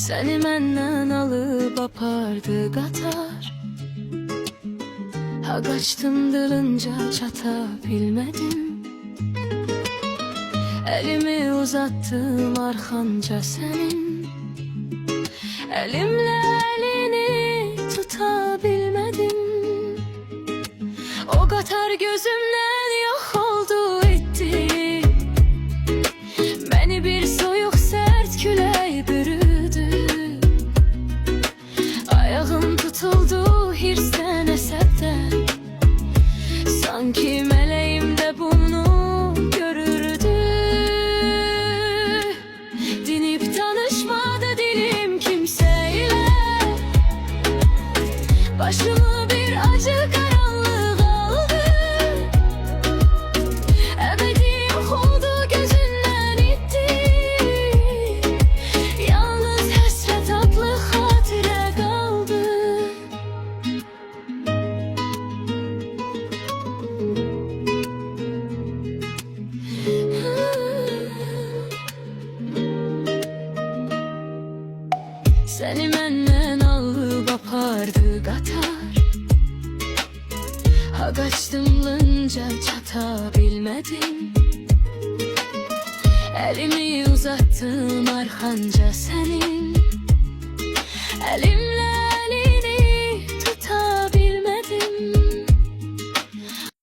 Seni məndən alıb apardı qatar. Ha qaçdım dırınca çata bilmədim. Elimi uzattım arxanca sənin. Elimle elini tuta bilmədim. O qatar gözümdən yox oldu etdi. Məni bir soyuq sərt külək bürüdü. Ayağım tutuldu hirsten əsəbdən. Sanki mələyim də bunu görürdü. Dinib tanışmadı dilim kimseyle. Başımı bir acı karanlık aldı. Ebedi yok oldu gözünden itti. Yalnız həsrət adlı xatirə qaldı. Seni məndən alıb apardı qatar. Ha qaçdımlınca çata bilmədim. Elimi uzattım arxanca sənin. Elimle